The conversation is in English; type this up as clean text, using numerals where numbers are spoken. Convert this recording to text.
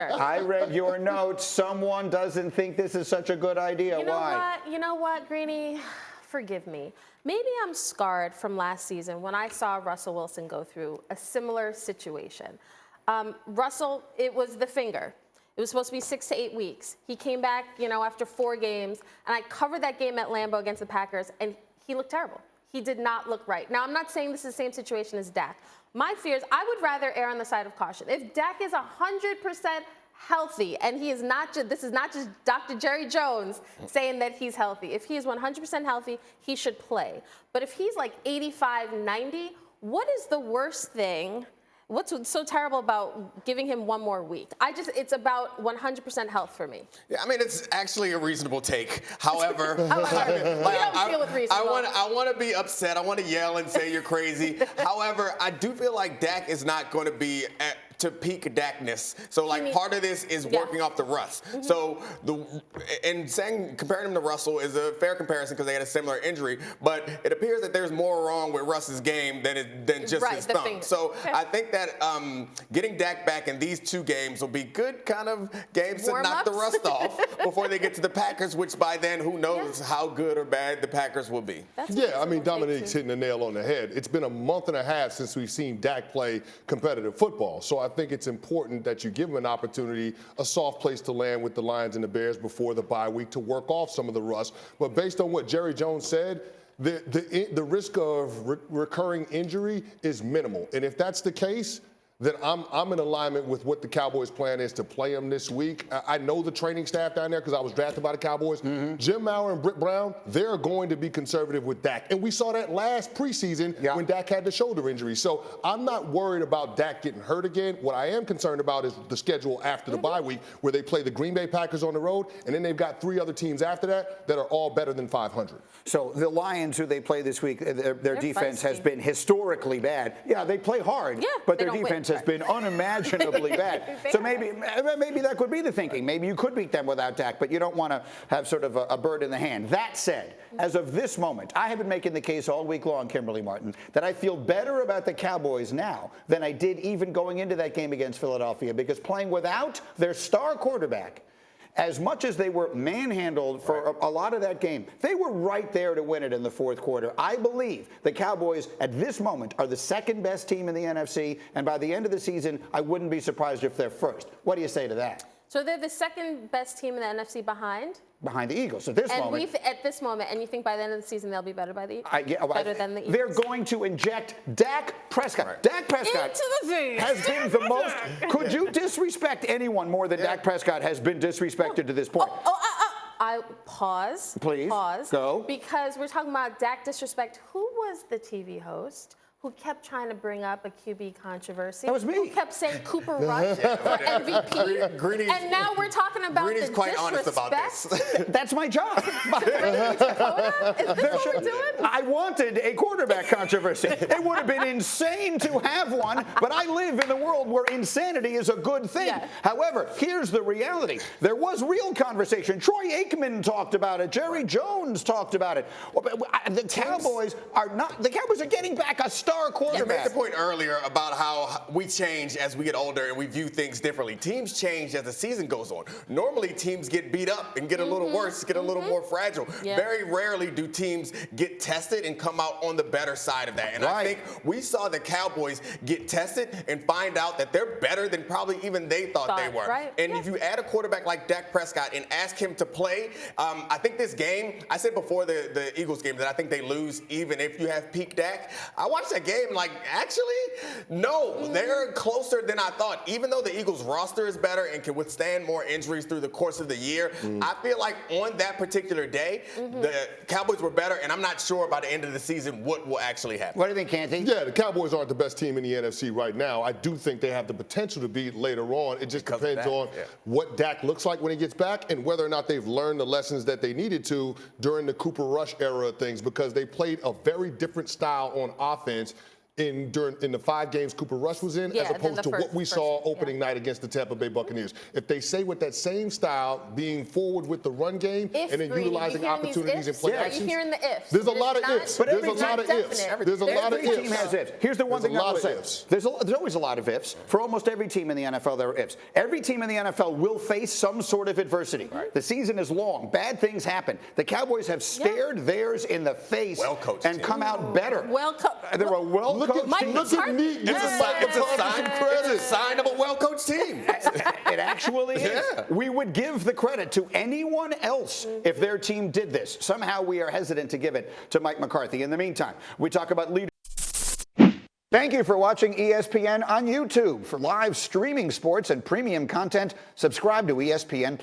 I read your notes. Someone doesn't think this is such a good idea. Why? You know what, Greeny? Forgive me. Maybe I'm scarred from last season when I saw Russell Wilson go through a similar situation. Russell, it was the finger. It was supposed to be 6 to 8 weeks. He came back, after 4 games, and I covered that game at Lambeau against the Packers, and he looked terrible. He did not look right. Now, I'm not saying this is the same situation as Dak. My fears, I would rather err on the side of caution. If Dak is 100% healthy, and he is not just, this is not just Dr. Jerry Jones saying that he's healthy. If he is 100% healthy, he should play. But if he's like 85, 90, what is the worst thing? What's so terrible about giving him 1 more week? It's about 100% health for me. Yeah, I mean, it's actually a reasonable take. However, I want to be upset. I want to yell and say you're crazy. However, I do feel like Dak is not going to be to peak Dakness. So, part of this is working off the rust. Mm-hmm. So, comparing him to Russell is a fair comparison because they had a similar injury. But it appears that there's more wrong with Russ's game than just his thumb. So, I think that getting Dak back in these 2 games will be good kind of games to knock the rust off before they get to the Packers, which by then, who knows how good or bad the Packers will be. Dominique's hitting the nail on the head. It's been a month and a half since we've seen Dak play competitive football. So I think it's important that you give him an opportunity, a soft place to land with the Lions and the Bears before the bye week to work off some of the rust. But based on what Jerry Jones said, the risk of recurring injury is minimal. And if that's the case, then I'm in alignment with what the Cowboys' plan is to play him this week. I know the training staff down there because I was drafted by the Cowboys. Mm-hmm. Jim Maurer and Britt Brown, they're going to be conservative with Dak. And we saw that last preseason when Dak had the shoulder injury. So I'm not worried about Dak getting hurt again. What I am concerned about is the schedule after the bye week where they play the Green Bay Packers on the road, and then they've got 3 other teams after that are all better than 500. So the Lions, who they play this week, their defense has been historically bad. Yeah, they play hard, but their defense has been unimaginably bad. So maybe that could be the thinking. Maybe you could beat them without Dak, but you don't want to have sort of a bird in the hand. That said, as of this moment, I have been making the case all week long, Kimberly Martin, that I feel better about the Cowboys now than I did even going into that game against Philadelphia, because playing without their star quarterback, as much as they were manhandled for a lot of that game, they were right there to win it in the 4th quarter. I believe the Cowboys at this moment are the 2nd best team in the NFC, and by the end of the season, I wouldn't be surprised if they're 1st. What do you say to that? So they're the 2nd best team in the NFC behind the Eagles at this moment. At this moment, and you think by the end of the season they'll be better than the Eagles? They're going to inject Dak Prescott. Right. Dak Prescott has been the most. Could you disrespect anyone more than Dak Prescott has been disrespected to this point? I pause. Please. Pause. Go. Because we're talking about Dak disrespect. Who was the TV host who kept trying to bring up a QB controversy? That was me. Who kept saying Cooper Rush for MVP. And now we're talking about Greeny's the quite disrespect. honest about this. That's my job. Is this what we're doing? I wanted a quarterback controversy. It would have been insane to have one, but I live in a world where insanity is a good thing. Yeah. However, here's the reality. There was real conversation. Troy Aikman talked about it. Jerry Jones talked about it. The Cowboys are getting back a star quarterback. You made the point earlier about how we change as we get older and we view things differently. Teams change as the season goes on. Normally, teams get beat up and get a little worse, get a little more fragile. Yeah. Very rarely do teams get tested and come out on the better side of that. And I think we saw the Cowboys get tested and find out that they're better than probably even they thought they were. Right. And if you add a quarterback like Dak Prescott and ask him to play, I think this game, I said before the Eagles game that I think they lose even if you have peak Dak. I watched that game they're closer than I thought. Even though the Eagles roster is better and can withstand more injuries through the course of the year, I feel like on that particular day, the Cowboys were better, and I'm not sure by the end of the season what will actually happen. What do you think, Canty? Yeah, the Cowboys aren't the best team in the NFC right now. I do think they have the potential to be later on. It just depends on what Dak looks like when he gets back and whether or not they've learned the lessons that they needed to during the Cooper Rush era of things, because they played a very different style on offense in the 5 games Cooper Rush was in, as opposed to what we saw opening night against the Tampa Bay Buccaneers. If they say with that same style, being forward with the run game and then utilizing opportunities in play actions. Are you hearing the ifs? There's a lot of ifs. There's a lot of ifs. There's a lot of ifs. Every team has ifs. Here's the one thing I will say. There's always a lot of ifs. For almost every team in the NFL, there are ifs. Every team in the NFL will face some sort of adversity. Right. The season is long. Bad things happen. The Cowboys have stared theirs in the face and come out better. They're a well-coached team. Look at me. It's a sign of a well-coached team. It actually is. We would give the credit to anyone else if their team did this. Somehow we are hesitant to give it to Mike McCarthy. In the meantime, we talk about leadership. Thank you for watching ESPN on YouTube. For live streaming sports and premium content, subscribe to ESPN+.